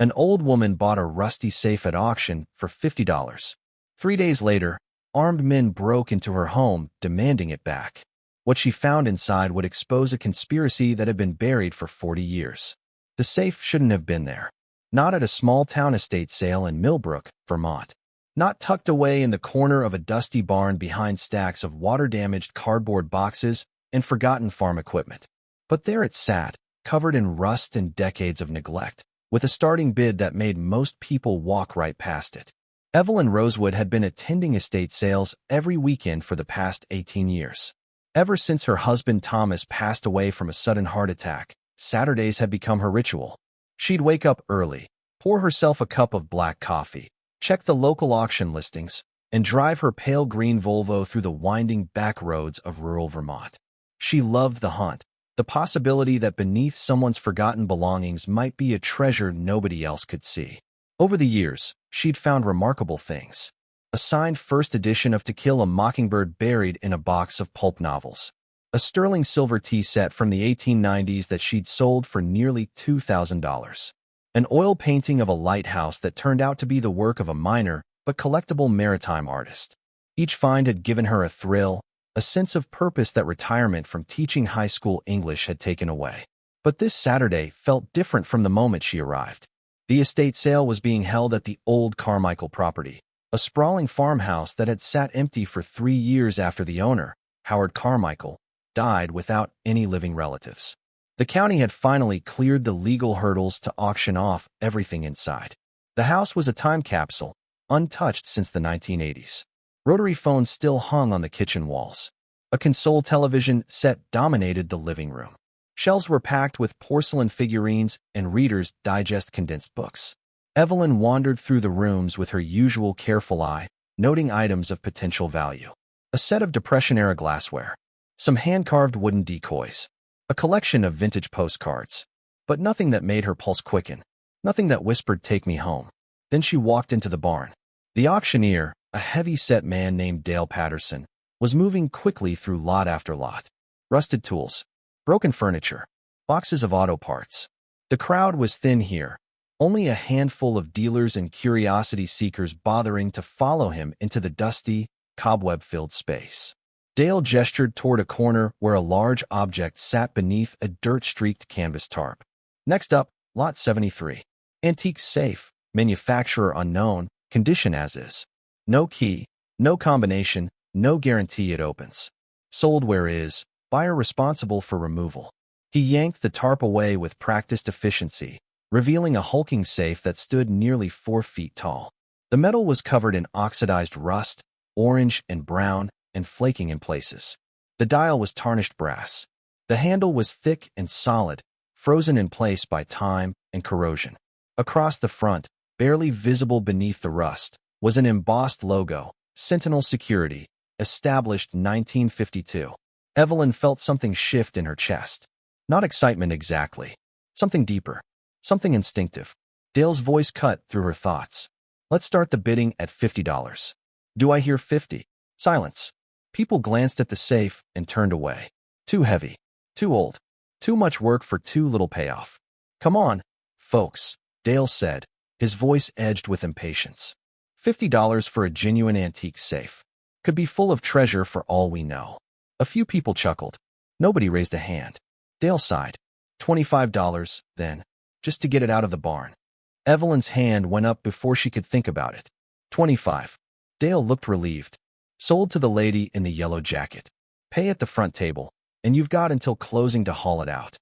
An old woman bought a rusty safe at auction for $50. 3 days later, armed men broke into her home, demanding it back. What she found inside would expose a conspiracy that had been buried for 40 years. The safe shouldn't have been there. Not at a small-town estate sale in Millbrook, Vermont. Not tucked away in the corner of a dusty barn behind stacks of water-damaged cardboard boxes and forgotten farm equipment. But there it sat, covered in rust and decades of neglect, with a starting bid that made most people walk right past it. Evelyn Rosewood had been attending estate sales every weekend for the past 18 years. Ever since her husband Thomas passed away from a sudden heart attack, Saturdays had become her ritual. She'd wake up early, pour herself a cup of black coffee, check the local auction listings, and drive her pale green Volvo through the winding back roads of rural Vermont. She loved the hunt, the possibility that beneath someone's forgotten belongings might be a treasure nobody else could see. Over the years, she'd found remarkable things. A signed first edition of To Kill a Mockingbird buried in a box of pulp novels. A sterling silver tea set from the 1890s that she'd sold for nearly $2,000. An oil painting of a lighthouse that turned out to be the work of a minor but collectible maritime artist. Each find had given her a thrill, a sense of purpose that retirement from teaching high school English had taken away. But this Saturday felt different from the moment she arrived. The estate sale was being held at the old Carmichael property, a sprawling farmhouse that had sat empty for 3 years after the owner, Howard Carmichael, died without any living relatives. The county had finally cleared the legal hurdles to auction off everything inside. The house was a time capsule, untouched since the 1980s. Rotary phones still hung on the kitchen walls. A console television set dominated the living room. Shelves were packed with porcelain figurines and Reader's Digest condensed books. Evelyn wandered through the rooms with her usual careful eye, noting items of potential value. A set of Depression-era glassware. Some hand-carved wooden decoys. A collection of vintage postcards. But nothing that made her pulse quicken. Nothing that whispered, "Take me home." Then she walked into the barn. The auctioneer, a heavy-set man named Dale Patterson, was moving quickly through lot after lot. Rusted tools. Broken furniture. Boxes of auto parts. The crowd was thin here. Only a handful of dealers and curiosity seekers bothering to follow him into the dusty, cobweb-filled space. Dale gestured toward a corner where a large object sat beneath a dirt-streaked canvas tarp. Next up, Lot 73. Antique safe, manufacturer unknown, condition as is. No key, no combination, no guarantee it opens. Sold where is, buyer responsible for removal. He yanked the tarp away with practiced efficiency, revealing a hulking safe that stood nearly 4 feet tall. The metal was covered in oxidized rust, orange and brown, and flaking in places. The dial was tarnished brass. The handle was thick and solid, frozen in place by time and corrosion. Across the front, barely visible beneath the rust, was an embossed logo, Sentinel Security, established 1952. Evelyn felt something shift in her chest. Not excitement exactly. Something deeper. Something instinctive. Dale's voice cut through her thoughts. "Let's start the bidding at $50. Do I hear 50? Silence. People glanced at the safe and turned away. Too heavy. Too old. Too much work for too little payoff. "Come on, folks," Dale said, his voice edged with impatience. $50 for a genuine antique safe. Could be full of treasure for all we know. A few people chuckled. Nobody raised a hand. Dale sighed. $25, then, just to get it out of the barn. Evelyn's hand went up before she could think about it. 25. Dale looked relieved. Sold to the lady in the yellow jacket. Pay at the front table, and you've got until closing to haul it out.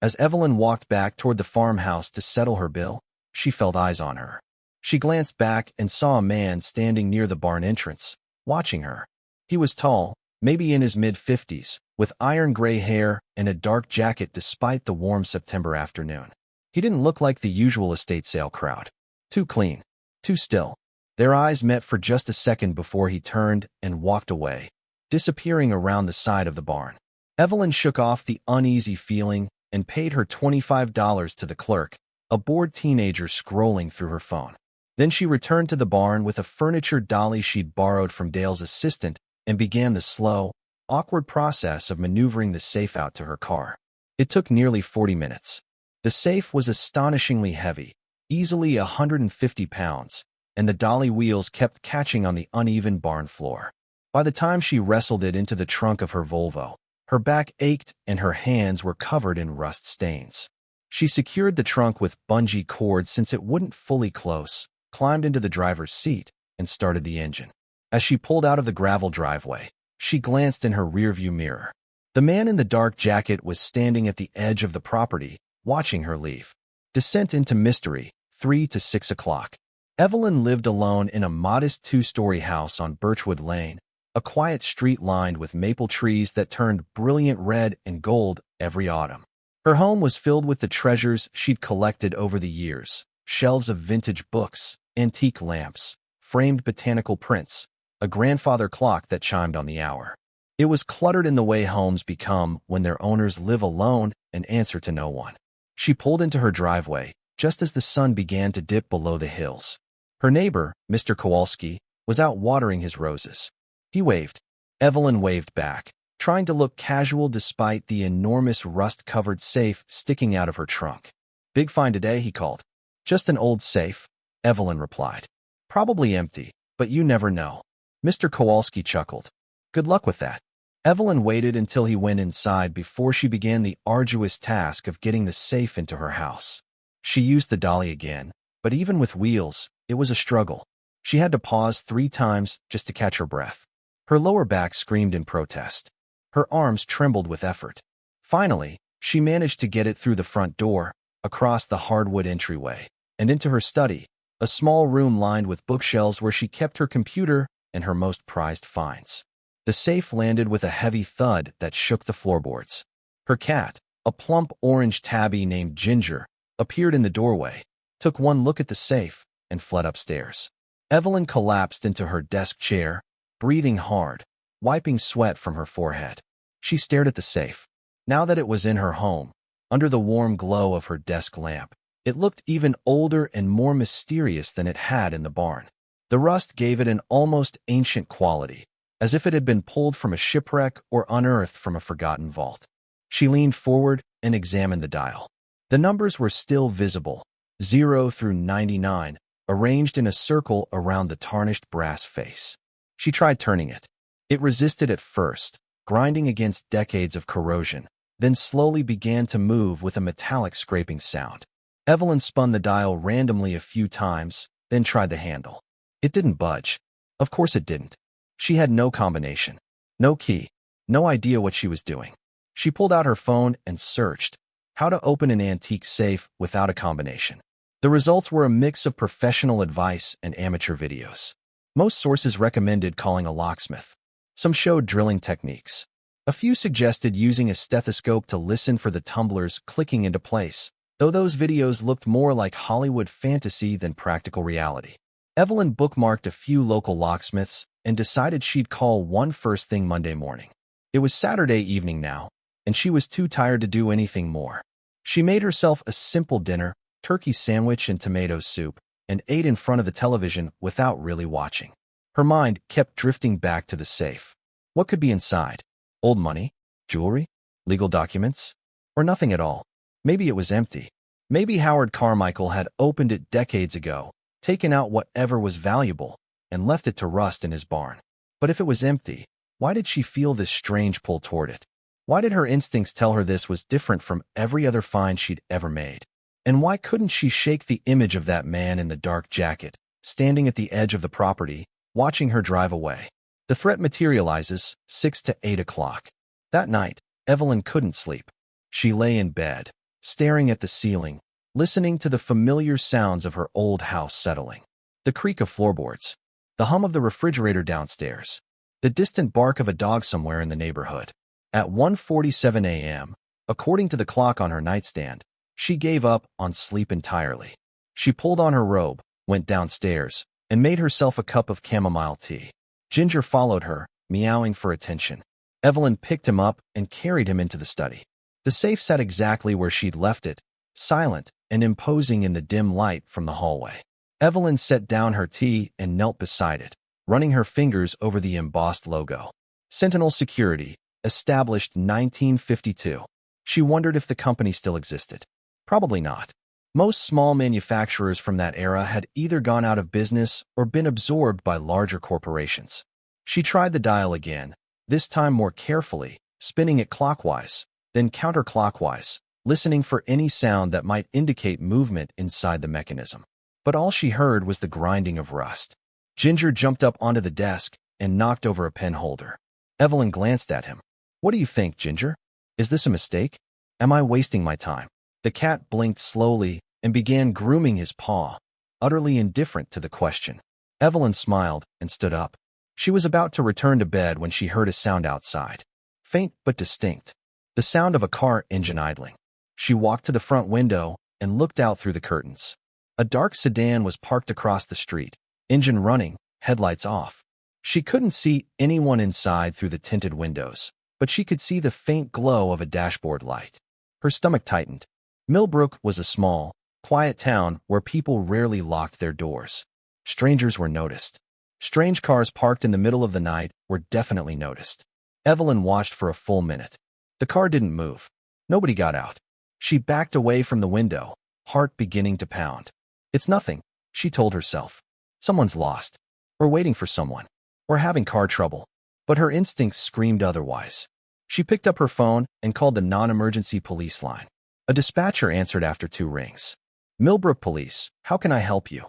As Evelyn walked back toward the farmhouse to settle her bill, she felt eyes on her. She glanced back and saw a man standing near the barn entrance, watching her. He was tall, maybe in his mid-50s, with iron-gray hair and a dark jacket despite the warm September afternoon. He didn't look like the usual estate sale crowd. Too clean. Too still. Their eyes met for just a second before he turned and walked away, disappearing around the side of the barn. Evelyn shook off the uneasy feeling and paid her $25 to the clerk, a bored teenager scrolling through her phone. Then she returned to the barn with a furniture dolly she'd borrowed from Dale's assistant and began the slow, awkward process of maneuvering the safe out to her car. It took nearly 40 minutes. The safe was astonishingly heavy, easily 150 pounds, and the dolly wheels kept catching on the uneven barn floor. By the time she wrestled it into the trunk of her Volvo, her back ached and her hands were covered in rust stains. She secured the trunk with bungee cords since it wouldn't fully close, climbed into the driver's seat, and started the engine. As she pulled out of the gravel driveway, she glanced in her rearview mirror. The man in the dark jacket was standing at the edge of the property, watching her leave. Descent into mystery, 3 to 6 o'clock. Evelyn lived alone in a modest 2-story house on Birchwood Lane, a quiet street lined with maple trees that turned brilliant red and gold every autumn. Her home was filled with the treasures she'd collected over the years: shelves of vintage books, antique lamps, framed botanical prints, a grandfather clock that chimed on the hour. It was cluttered in the way homes become when their owners live alone and answer to no one. She pulled into her driveway just as the sun began to dip below the hills. Her neighbor, Mr. Kowalski, was out watering his roses. He waved. Evelyn waved back, trying to look casual despite the enormous rust-covered safe sticking out of her trunk. "Big find today," he called. "Just an old safe," Evelyn replied. "Probably empty, but you never know." Mr. Kowalski chuckled. "Good luck with that." Evelyn waited until he went inside before she began the arduous task of getting the safe into her house. She used the dolly again, but even with wheels, it was a struggle. She had to pause 3 times just to catch her breath. Her lower back screamed in protest. Her arms trembled with effort. Finally, she managed to get it through the front door, across the hardwood entryway, and into her study, a small room lined with bookshelves where she kept her computer and her most prized finds. The safe landed with a heavy thud that shook the floorboards. Her cat, a plump orange tabby named Ginger, appeared in the doorway, took one look at the safe, and fled upstairs. Evelyn collapsed into her desk chair, breathing hard, wiping sweat from her forehead. She stared at the safe. Now that it was in her home, under the warm glow of her desk lamp, it looked even older and more mysterious than it had in the barn. The rust gave it an almost ancient quality, as if it had been pulled from a shipwreck or unearthed from a forgotten vault. She leaned forward and examined the dial. The numbers were still visible, 0 through 99, arranged in a circle around the tarnished brass face. She tried turning it. It resisted at first, grinding against decades of corrosion, then slowly began to move with a metallic scraping sound. Evelyn spun the dial randomly a few times, then tried the handle. It didn't budge. Of course it didn't. She had no combination, no key, no idea what she was doing. She pulled out her phone and searched how to open an antique safe without a combination. The results were a mix of professional advice and amateur videos. Most sources recommended calling a locksmith. Some showed drilling techniques. A few suggested using a stethoscope to listen for the tumblers clicking into place, though those videos looked more like Hollywood fantasy than practical reality. Evelyn bookmarked a few local locksmiths and decided she'd call one first thing Monday morning. It was Saturday evening now, and she was too tired to do anything more. She made herself a simple dinner, turkey sandwich and tomato soup, and ate in front of the television without really watching. Her mind kept drifting back to the safe. What could be inside? Old money? Jewelry? Legal documents? Or nothing at all? Maybe it was empty. Maybe Howard Carmichael had opened it decades ago, taken out whatever was valuable, and left it to rust in his barn. But if it was empty, why did she feel this strange pull toward it? Why did her instincts tell her this was different from every other find she'd ever made? And why couldn't she shake the image of that man in the dark jacket, standing at the edge of the property, watching her drive away? The threat materializes, 6 to 8 o'clock. That night, Evelyn couldn't sleep. She lay in bed, staring at the ceiling, listening to the familiar sounds of her old house settling. The creak of floorboards, the hum of the refrigerator downstairs, the distant bark of a dog somewhere in the neighborhood. At 1:47 a.m., according to the clock on her nightstand, she gave up on sleep entirely. She pulled on her robe, went downstairs, and made herself a cup of chamomile tea. Ginger followed her, meowing for attention. Evelyn picked him up and carried him into the study. The safe sat exactly where she'd left it, silent and imposing in the dim light from the hallway. Evelyn set down her tea and knelt beside it, running her fingers over the embossed logo. Sentinel Security, established 1952. She wondered if the company still existed. Probably not. Most small manufacturers from that era had either gone out of business or been absorbed by larger corporations. She tried the dial again, this time more carefully, spinning it clockwise, then counterclockwise, listening for any sound that might indicate movement inside the mechanism. But all she heard was the grinding of rust. Ginger jumped up onto the desk and knocked over a pen holder. Evelyn glanced at him. "What do you think, Ginger? Is this a mistake? Am I wasting my time?" The cat blinked slowly and began grooming his paw, utterly indifferent to the question. Evelyn smiled and stood up. She was about to return to bed when she heard a sound outside. Faint but distinct. The sound of a car engine idling. She walked to the front window and looked out through the curtains. A dark sedan was parked across the street, engine running, headlights off. She couldn't see anyone inside through the tinted windows, but she could see the faint glow of a dashboard light. Her stomach tightened. Millbrook was a small, quiet town where people rarely locked their doors. Strangers were noticed. Strange cars parked in the middle of the night were definitely noticed. Evelyn watched for a full minute. The car didn't move. Nobody got out. She backed away from the window, heart beginning to pound. "It's nothing," she told herself. "Someone's lost. Or waiting for someone. Or having car trouble." But her instincts screamed otherwise. She picked up her phone and called the non-emergency police line. A dispatcher answered after 2 rings. "Millbrook Police, how can I help you?"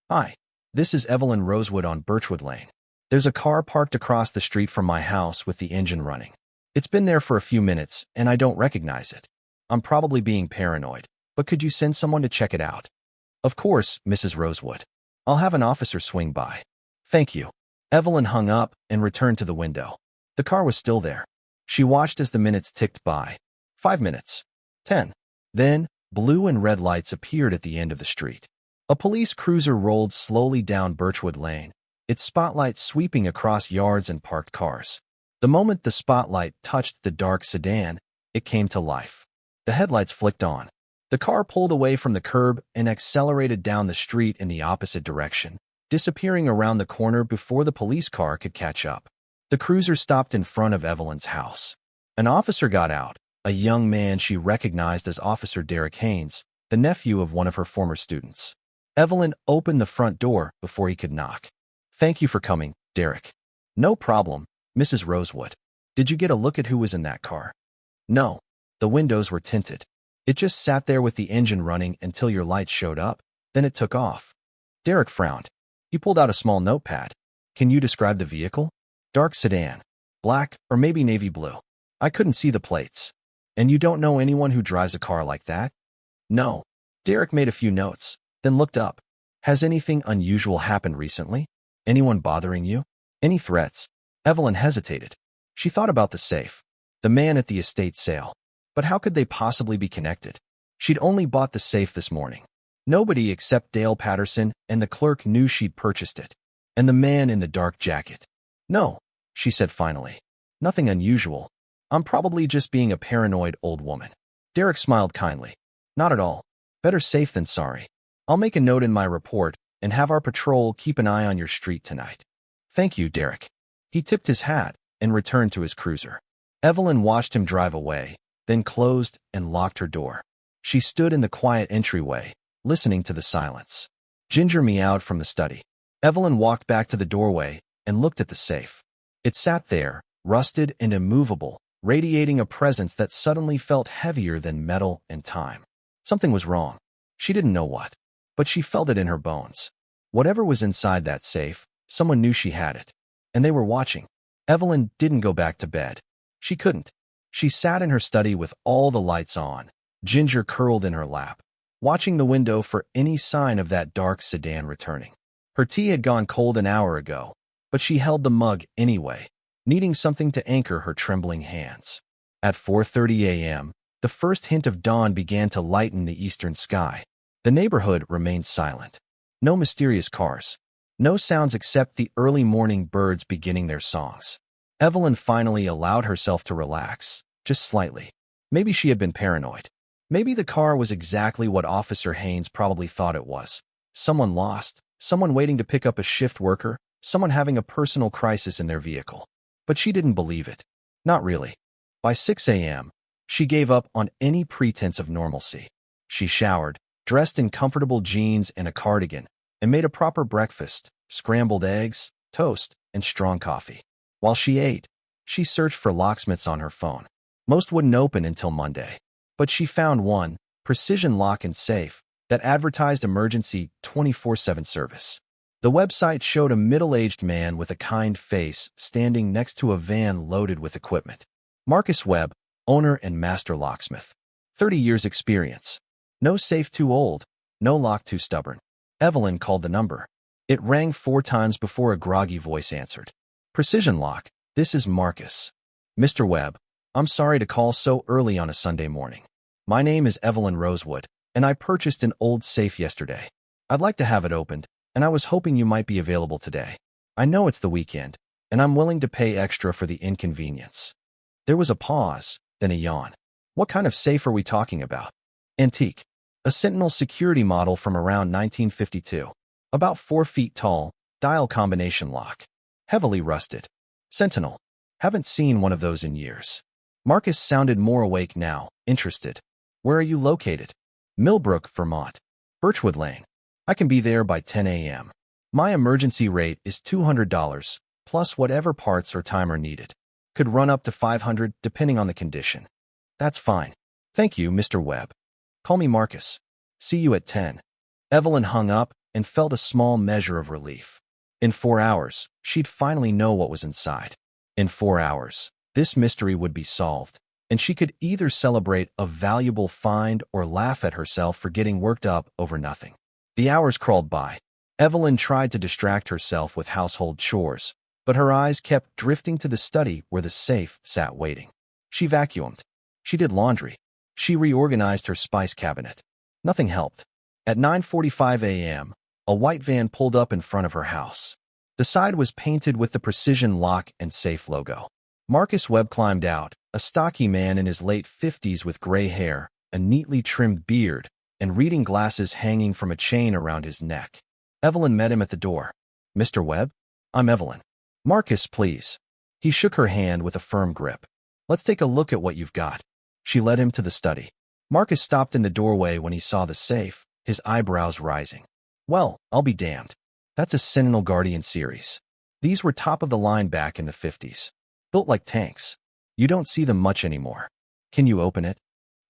"Hi, this is Evelyn Rosewood on Birchwood Lane. There's a car parked across the street from my house with the engine running. It's been there for a few minutes and I don't recognize it. I'm probably being paranoid, but could you send someone to check it out?" "Of course, Mrs. Rosewood. I'll have an officer swing by." "Thank you." Evelyn hung up and returned to the window. The car was still there. She watched as the minutes ticked by. 5 minutes. 10. Then, blue and red lights appeared at the end of the street. A police cruiser rolled slowly down Birchwood Lane, its spotlight sweeping across yards and parked cars. The moment the spotlight touched the dark sedan, it came to life. The headlights flicked on. The car pulled away from the curb and accelerated down the street in the opposite direction, disappearing around the corner before the police car could catch up. The cruiser stopped in front of Evelyn's house. An officer got out, a young man she recognized as Officer Derek Haynes, the nephew of one of her former students. Evelyn opened the front door before he could knock. "Thank you for coming, Derek." "No problem, Mrs. Rosewood. Did you get a look at who was in that car?" "No. The windows were tinted. It just sat there with the engine running until your lights showed up, then it took off." Derek frowned. He pulled out a small notepad. "Can you describe the vehicle?" "Dark sedan. Black or maybe navy blue. I couldn't see the plates." "And you don't know anyone who drives a car like that?" "No." Derek made a few notes, then looked up. "Has anything unusual happened recently? Anyone bothering you? Any threats?" Evelyn hesitated. She thought about the safe. The man at the estate sale. But how could they possibly be connected? She'd only bought the safe this morning. Nobody except Dale Patterson and the clerk knew she'd purchased it. And the man in the dark jacket. "No," she said finally. "Nothing unusual. I'm probably just being a paranoid old woman." Derek smiled kindly. "Not at all. Better safe than sorry. I'll make a note in my report and have our patrol keep an eye on your street tonight." "Thank you, Derek." He tipped his hat and returned to his cruiser. Evelyn watched him drive away, then closed and locked her door. She stood in the quiet entryway, listening to the silence. Ginger meowed from the study. Evelyn walked back to the doorway and looked at the safe. It sat there, rusted and immovable, radiating a presence that suddenly felt heavier than metal and time. Something was wrong. She didn't know what, but she felt it in her bones. Whatever was inside that safe, someone knew she had it. And they were watching. Evelyn didn't go back to bed. She couldn't. She sat in her study with all the lights on, Ginger curled in her lap, watching the window for any sign of that dark sedan returning. Her tea had gone cold an hour ago, but she held the mug anyway, needing something to anchor her trembling hands. At 4:30 a.m., the first hint of dawn began to lighten the eastern sky. The neighborhood remained silent. No mysterious cars. No sounds except the early morning birds beginning their songs. Evelyn finally allowed herself to relax, just slightly. Maybe she had been paranoid. Maybe the car was exactly what Officer Haynes probably thought it was. Someone lost, someone waiting to pick up a shift worker, someone having a personal crisis in their vehicle. But she didn't believe it. Not really. By 6 a.m., she gave up on any pretense of normalcy. She showered, dressed in comfortable jeans and a cardigan, and made a proper breakfast, scrambled eggs, toast, and strong coffee. While she ate, she searched for locksmiths on her phone. Most wouldn't open until Monday. But she found one, Precision Lock and Safe, that advertised emergency 24/7 service. The website showed a middle-aged man with a kind face standing next to a van loaded with equipment. Marcus Webb, owner and master locksmith. 30 years experience. No safe too old, no lock too stubborn. Evelyn called the number. It rang 4 times before a groggy voice answered. Precision Lock, this is Marcus. Mr. Webb, I'm sorry to call so early on a Sunday morning. My name is Evelyn Rosewood, and I purchased an old safe yesterday. I'd like to have it opened, and I was hoping you might be available today. I know it's the weekend, and I'm willing to pay extra for the inconvenience. There was a pause, then a yawn. What kind of safe are we talking about? Antique. A Sentinel security model from around 1952. About 4 feet tall, dial combination lock. Heavily rusted. Sentinel. Haven't seen one of those in years. Marcus sounded more awake now, interested. Where are you located? Millbrook, Vermont. Birchwood Lane. I can be there by 10 a.m. My emergency rate is $200, plus whatever parts or time are needed. Could run up to $500 depending on the condition. That's fine. Thank you, Mr. Webb. Call me Marcus. See you at 10. Evelyn hung up and felt a small measure of relief. In 4 hours, she'd finally know what was inside. In 4 hours, this mystery would be solved, and she could either celebrate a valuable find or laugh at herself for getting worked up over nothing. The hours crawled by. Evelyn tried to distract herself with household chores, but her eyes kept drifting to the study where the safe sat waiting. She vacuumed. She did laundry. She reorganized her spice cabinet. Nothing helped. At 9:45 a.m., a white van pulled up in front of her house. The side was painted with the Precision Lock and Safe logo. Marcus Webb climbed out, a stocky man in his late 50s with gray hair, a neatly trimmed beard, and reading glasses hanging from a chain around his neck. Evelyn met him at the door. Mr. Webb? I'm Evelyn. Marcus, please. He shook her hand with a firm grip. Let's take a look at what you've got. She led him to the study. Marcus stopped in the doorway when he saw the safe, his eyebrows rising. Well, I'll be damned. That's a Sentinel Guardian series. These were top of the line back in the 50s. Built like tanks. You don't see them much anymore. Can you open it?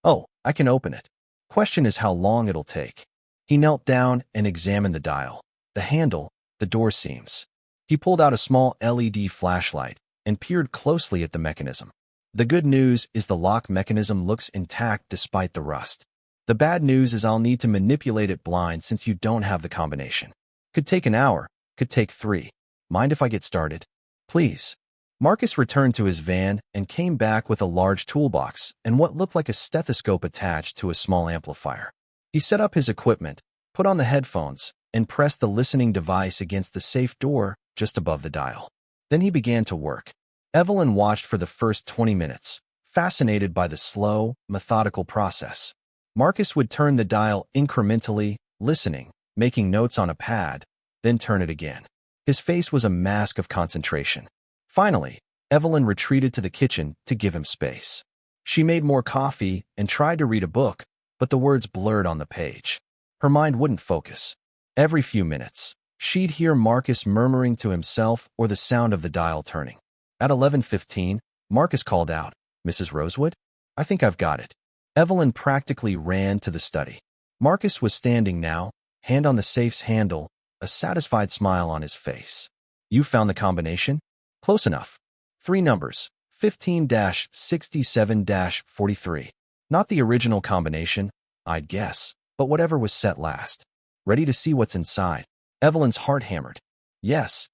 Oh, I can open it. Question is how long it'll take. He knelt down and examined the dial, the handle, the door seams. He pulled out a small LED flashlight and peered closely at the mechanism. The good news is the lock mechanism looks intact despite the rust. The bad news is I'll need to manipulate it blind since you don't have the combination. Could take an hour, could take 3. Mind if I get started? Please. Marcus returned to his van and came back with a large toolbox and what looked like a stethoscope attached to a small amplifier. He set up his equipment, put on the headphones, and pressed the listening device against the safe door just above the dial. Then he began to work. Evelyn watched for the first 20 minutes, fascinated by the slow, methodical process. Marcus would turn the dial incrementally, listening, making notes on a pad, then turn it again. His face was a mask of concentration. Finally, Evelyn retreated to the kitchen to give him space. She made more coffee and tried to read a book, but the words blurred on the page. Her mind wouldn't focus. Every few minutes, she'd hear Marcus murmuring to himself or the sound of the dial turning. At 11:15, Marcus called out, Mrs. Rosewood? I think I've got it. Evelyn practically ran to the study. Marcus was standing now, hand on the safe's handle, a satisfied smile on his face. You found the combination? Close enough. 3 numbers, 15-67-43. Not the original combination, I'd guess, but whatever was set last. Ready to see what's inside? Evelyn's heart hammered. Yes.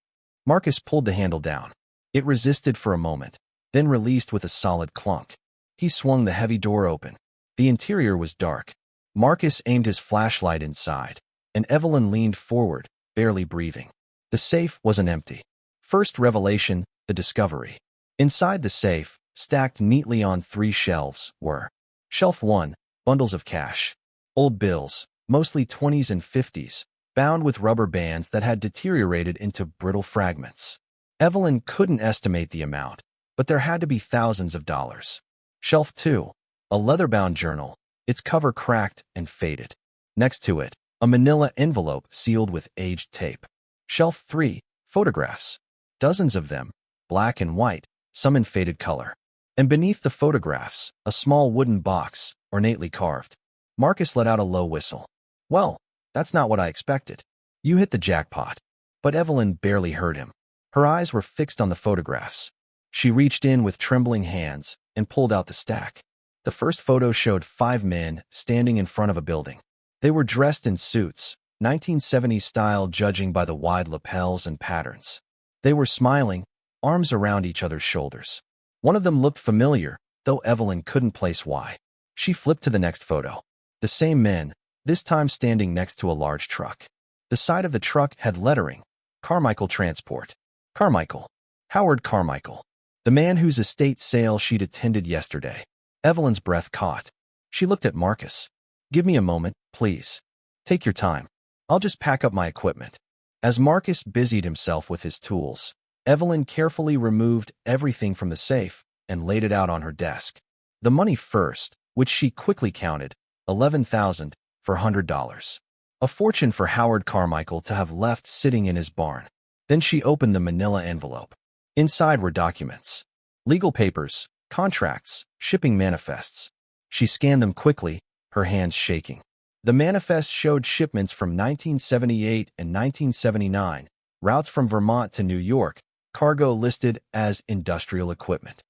Marcus pulled the handle down. It resisted for a moment, then released with a solid clunk. He swung the heavy door open. The interior was dark. Marcus aimed his flashlight inside, and Evelyn leaned forward, barely breathing. The safe wasn't empty. First revelation, the discovery. Inside the safe, stacked neatly on 3 shelves, were Shelf 1, bundles of cash. Old bills, mostly 20s and 50s, bound with rubber bands that had deteriorated into brittle fragments. Evelyn couldn't estimate the amount, but there had to be thousands of dollars. Shelf 2, a leather-bound journal, its cover cracked and faded. Next to it, a manila envelope sealed with aged tape. Shelf 3, photographs. Dozens of them, black and white, some in faded color. And beneath the photographs, a small wooden box, ornately carved. Marcus let out a low whistle. Well, that's not what I expected. You hit the jackpot. But Evelyn barely heard him. Her eyes were fixed on the photographs. She reached in with trembling hands and pulled out the stack. The first photo showed 5 men standing in front of a building. They were dressed in suits, 1970s style judging by the wide lapels and patterns. They were smiling, arms around each other's shoulders. One of them looked familiar, though Evelyn couldn't place why. She flipped to the next photo. The same men, this time standing next to a large truck. The side of the truck had lettering, Carmichael Transport. Carmichael. Howard Carmichael. The man whose estate sale she'd attended yesterday. Evelyn's breath caught. She looked at Marcus. Give me a moment, please. Take your time. I'll just pack up my equipment. As Marcus busied himself with his tools, Evelyn carefully removed everything from the safe and laid it out on her desk. The money first, which she quickly counted, $11,400. A fortune for Howard Carmichael to have left sitting in his barn. Then she opened the manila envelope. Inside were documents. Legal papers, contracts, shipping manifests. She scanned them quickly, her hands shaking. The manifest showed shipments from 1978 and 1979, routes from Vermont to New York, cargo listed as industrial equipment.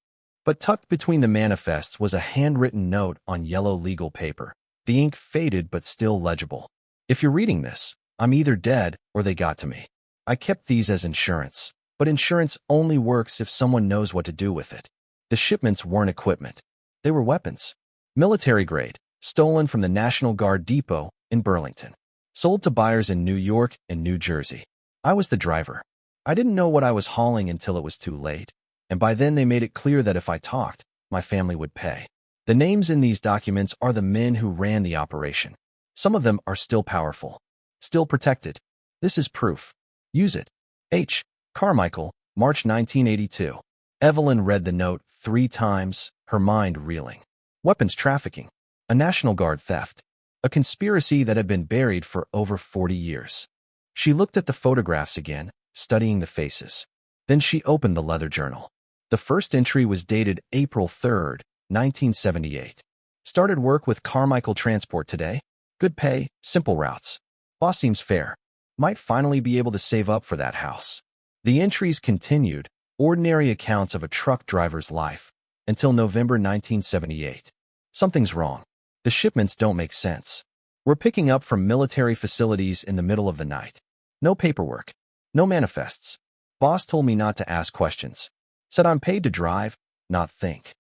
But tucked between the manifests was a handwritten note on yellow legal paper. The ink faded but still legible. If you're reading this, I'm either dead or they got to me. I kept these as insurance, but insurance only works if someone knows what to do with it. The shipments weren't equipment. They were weapons. Military grade, stolen from the National Guard depot in Burlington. Sold to buyers in New York and New Jersey. I was the driver. I didn't know what I was hauling until it was too late, and by then they made it clear that if I talked, my family would pay. The names in these documents are the men who ran the operation. Some of them are still powerful, still protected. This is proof. Use it. H. Carmichael, March 1982. Evelyn read the note 3 times, her mind reeling. Weapons trafficking. A National Guard theft. A conspiracy that had been buried for over 40 years. She looked at the photographs again, studying the faces. Then she opened the leather journal. The first entry was dated April 3rd, 1978. Started work with Carmichael Transport today. Good pay, simple routes. Boss seems fair. Might finally be able to save up for that house. The entries continued, ordinary accounts of a truck driver's life, until November 1978. Something's wrong. The shipments don't make sense. We're picking up from military facilities in the middle of the night. No paperwork. No manifests. Boss told me not to ask questions. Said I'm paid to drive, not think.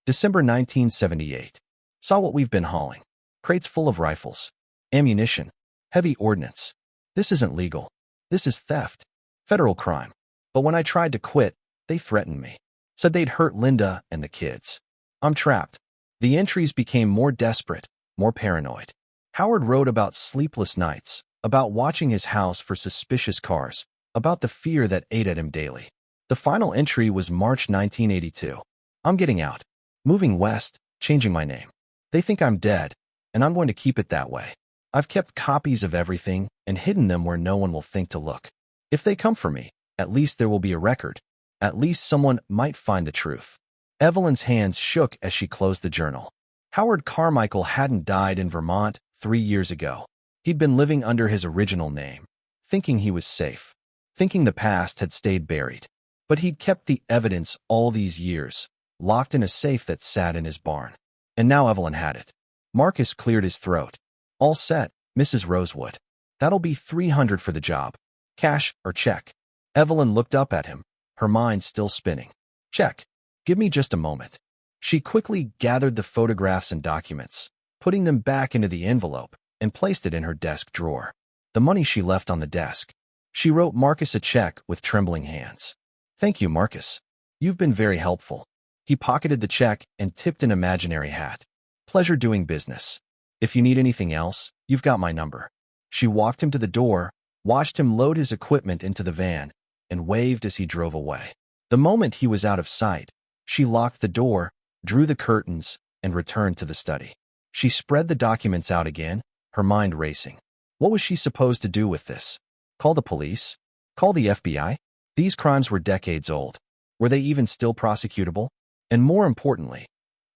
December 1978. Saw what we've been hauling. Crates full of rifles. Ammunition. Heavy ordnance. This isn't legal. This is theft. Federal crime. But when I tried to quit, they threatened me. Said they'd hurt Linda and the kids. I'm trapped. The entries became more desperate, more paranoid. Howard wrote about sleepless nights, about watching his house for suspicious cars, about the fear that ate at him daily. The final entry was March 1982. I'm getting out. Moving west, changing my name. They think I'm dead, and I'm going to keep it that way. I've kept copies of everything and hidden them where no one will think to look. If they come for me, at least there will be a record. At least someone might find the truth. Evelyn's hands shook as she closed the journal. Howard Carmichael hadn't died in Vermont 3 years ago. He'd been living under his original name, thinking he was safe, thinking the past had stayed buried. But he'd kept the evidence all these years, locked in a safe that sat in his barn. And now Evelyn had it. Marcus cleared his throat. All set, Mrs. Rosewood. That'll be $300 for the job. Cash or check? Evelyn looked up at him, her mind still spinning. Check. Give me just a moment. She quickly gathered the photographs and documents, putting them back into the envelope, and placed it in her desk drawer. The money she left on the desk. She wrote Marcus a check with trembling hands. Thank you, Marcus. You've been very helpful. He pocketed the check and tipped an imaginary hat. Pleasure doing business. If you need anything else, you've got my number. She walked him to the door, watched him load his equipment into the van, and waved as he drove away. The moment he was out of sight, she locked the door, drew the curtains, and returned to the study. She spread the documents out again, her mind racing. What was she supposed to do with this? Call the police? Call the FBI? These crimes were decades old. Were they even still prosecutable? And more importantly,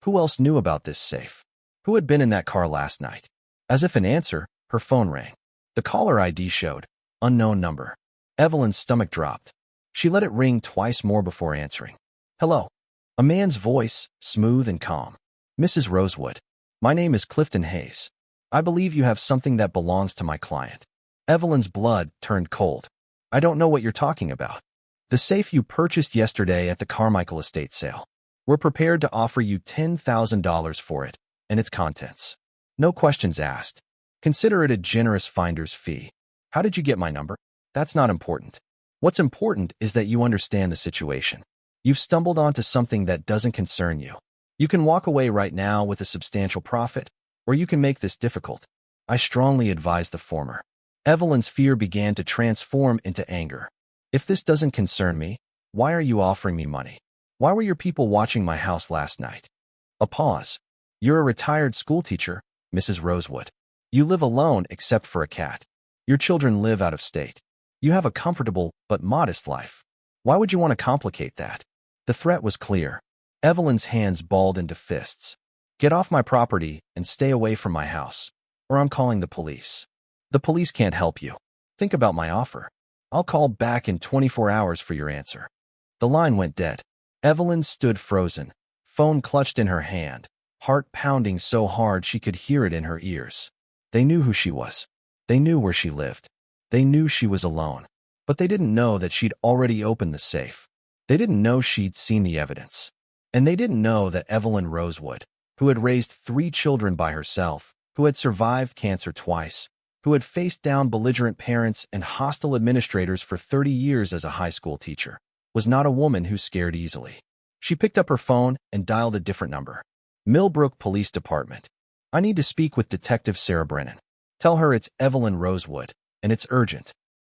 who else knew about this safe? Who had been in that car last night? As if in answer, her phone rang. The caller ID showed unknown number. Evelyn's stomach dropped. She let it ring twice more before answering. Hello. A man's voice, smooth and calm. Mrs. Rosewood. My name is Clifton Hayes. I believe you have something that belongs to my client. Evelyn's blood turned cold. I don't know what you're talking about. The safe you purchased yesterday at the Carmichael estate sale. We're prepared to offer you $10,000 for it and its contents. No questions asked. Consider it a generous finder's fee. How did you get my number? That's not important. What's important is that you understand the situation. You've stumbled onto something that doesn't concern you. You can walk away right now with a substantial profit, or you can make this difficult. I strongly advise the former. Evelyn's fear began to transform into anger. If this doesn't concern me, why are you offering me money? Why were your people watching my house last night? A pause. You're a retired schoolteacher, Mrs. Rosewood. You live alone except for a cat. Your children live out of state. You have a comfortable but modest life. Why would you want to complicate that? The threat was clear. Evelyn's hands balled into fists. Get off my property and stay away from my house, or I'm calling the police. The police can't help you. Think about my offer. I'll call back in 24 hours for your answer. The line went dead. Evelyn stood frozen, phone clutched in her hand, heart pounding so hard she could hear it in her ears. They knew who she was. They knew where she lived. They knew she was alone. But they didn't know that she'd already opened the safe. They didn't know she'd seen the evidence. And they didn't know that Evelyn Rosewood, who had raised 3 children by herself, who had survived cancer twice, who had faced down belligerent parents and hostile administrators for 30 years as a high school teacher, was not a woman who scared easily. She picked up her phone and dialed a different number. Millbrook Police Department. I need to speak with Detective Sarah Brennan. Tell her it's Evelyn Rosewood, and it's urgent.